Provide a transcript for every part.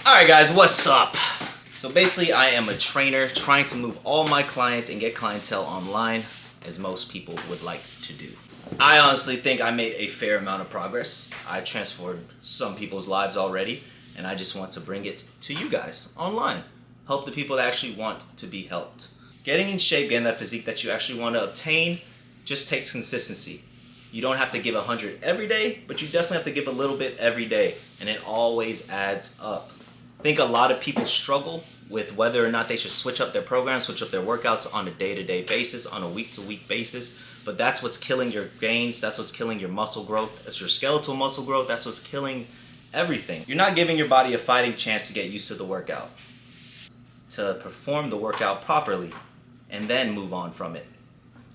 Alright guys, what's up? So basically I am a trainer trying to move all my clients and get clientele online as most people would like to do. I honestly think I made a fair amount of progress. I transformed some people's lives already and I just want to bring it to you guys online. Help the people that actually want to be helped. Getting in shape, getting that physique that you actually want to obtain just takes consistency. You don't have to give 100 every day, but you definitely have to give a little bit every day, and it always adds up. I think a lot of people struggle with whether or not they should switch up their programs, switch up their workouts on a day-to-day basis, on a week-to-week basis, but that's what's killing your gains, that's what's killing your muscle growth, that's your skeletal muscle growth, that's what's killing everything. You're not giving your body a fighting chance to get used to the workout, to perform the workout properly, and then move on from it.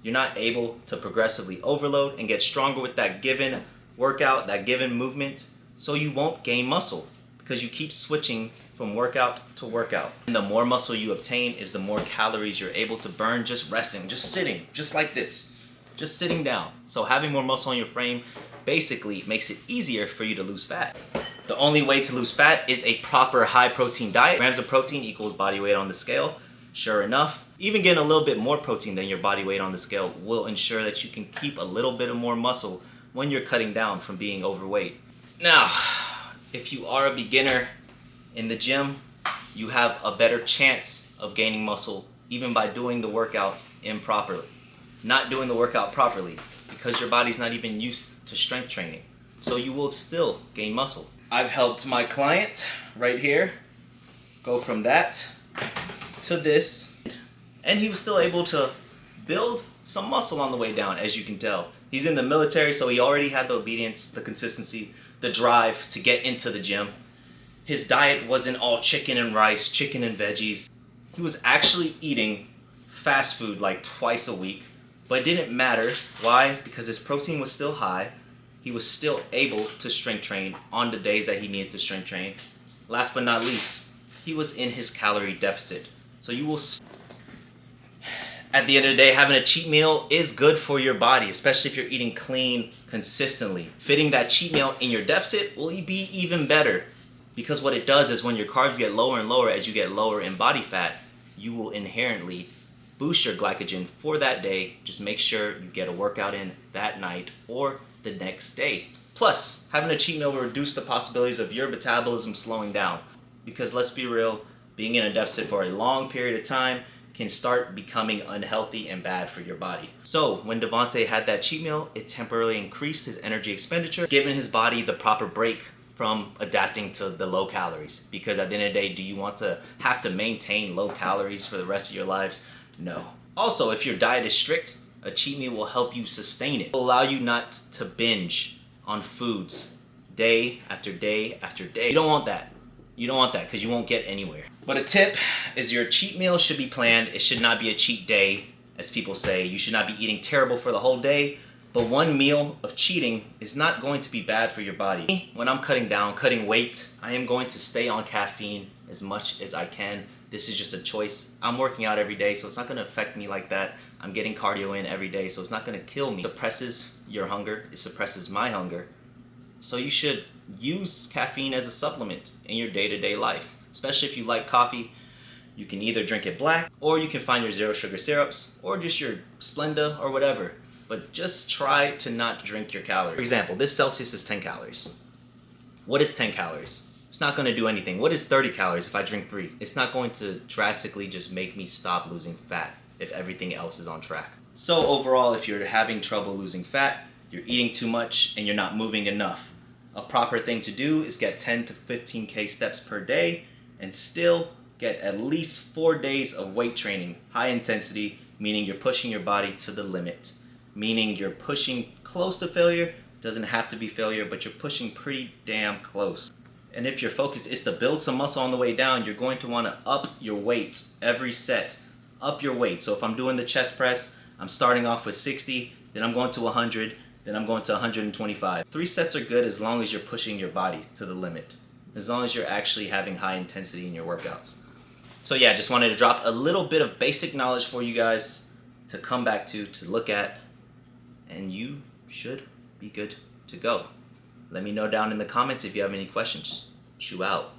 You're not able to progressively overload and get stronger with that given workout, that given movement, so you won't gain muscle because you keep switching from workout to workout. And the more muscle you obtain is the more calories you're able to burn just resting, just sitting, just like this, just sitting down. So having more muscle on your frame basically makes it easier for you to lose fat. The only way to lose fat is a proper high protein diet. Grams of protein equals body weight on the scale. Sure enough, even getting a little bit more protein than your body weight on the scale will ensure that you can keep a little bit of more muscle when you're cutting down from being overweight. Now, if you are a beginner in the gym, you have a better chance of gaining muscle even by doing the workouts improperly. Not doing the workout properly because your body's not even used to strength training. So you will still gain muscle. I've helped my client right here go from that to this, and he was still able to build some muscle on the way down, as you can tell. He's in the military, so he already had the obedience, the consistency, the drive to get into the gym. His diet wasn't all chicken and rice, chicken and veggies. He was actually eating fast food like twice a week, but it didn't matter. Why? Because his protein was still high. He was still able to strength train on the days that he needed to strength train. Last but not least, he was in his calorie deficit. So you will, at the end of the day, having a cheat meal is good for your body, especially if you're eating clean consistently. Fitting that cheat meal in your deficit will be even better, because what it does is when your carbs get lower and lower as you get lower in body fat, you will inherently boost your glycogen for that day. Just make sure you get a workout in that night or the next day. Plus, having a cheat meal will reduce the possibilities of your metabolism slowing down, because let's be real, being in a deficit for a long period of time can start becoming unhealthy and bad for your body. So when Devontae had that cheat meal, it temporarily increased his energy expenditure, giving his body the proper break from adapting to the low calories. Because at the end of the day, do you want to have to maintain low calories for the rest of your lives? No. Also, if your diet is strict, a cheat meal will help you sustain it. It will allow you not to binge on foods day after day after day. You don't want that. You don't want that because you won't get anywhere. But a tip is your cheat meal should be planned. It should not be a cheat day, as people say. You should not be eating terrible for the whole day. But one meal of cheating is not going to be bad for your body. When I'm cutting down, cutting weight, I am going to stay on caffeine as much as I can. This is just a choice. I'm working out every day, so it's not going to affect me like that. I'm getting cardio in every day, so it's not going to kill me. It suppresses your hunger. It suppresses my hunger. So you should use caffeine as a supplement in your day-to-day life. Especially if you like coffee, you can either drink it black, or you can find your zero sugar syrups, or just your Splenda or whatever. But just try to not drink your calories. For example, this Celsius is 10 calories. What is 10 calories? It's not going to do anything. What is 30 calories if I drink 3? It's not going to drastically just make me stop losing fat if everything else is on track. So overall, if you're having trouble losing fat, you're eating too much, and you're not moving enough, a proper thing to do is get 10 to 15K steps per day and still get at least 4 days of weight training. High intensity, meaning you're pushing your body to the limit. Meaning you're pushing close to failure. Doesn't have to be failure, but you're pushing pretty damn close. And if your focus is to build some muscle on the way down, you're going to want to up your weight every set. Up your weight. So if I'm doing the chest press, I'm starting off with 60, then I'm going to 100, then I'm going to 125. 3 sets are good as long as you're pushing your body to the limit. As long as you're actually having high intensity in your workouts. So yeah, just wanted to drop a little bit of basic knowledge for you guys to come back to look at, and you should be good to go. Let me know down in the comments if you have any questions. Chew out.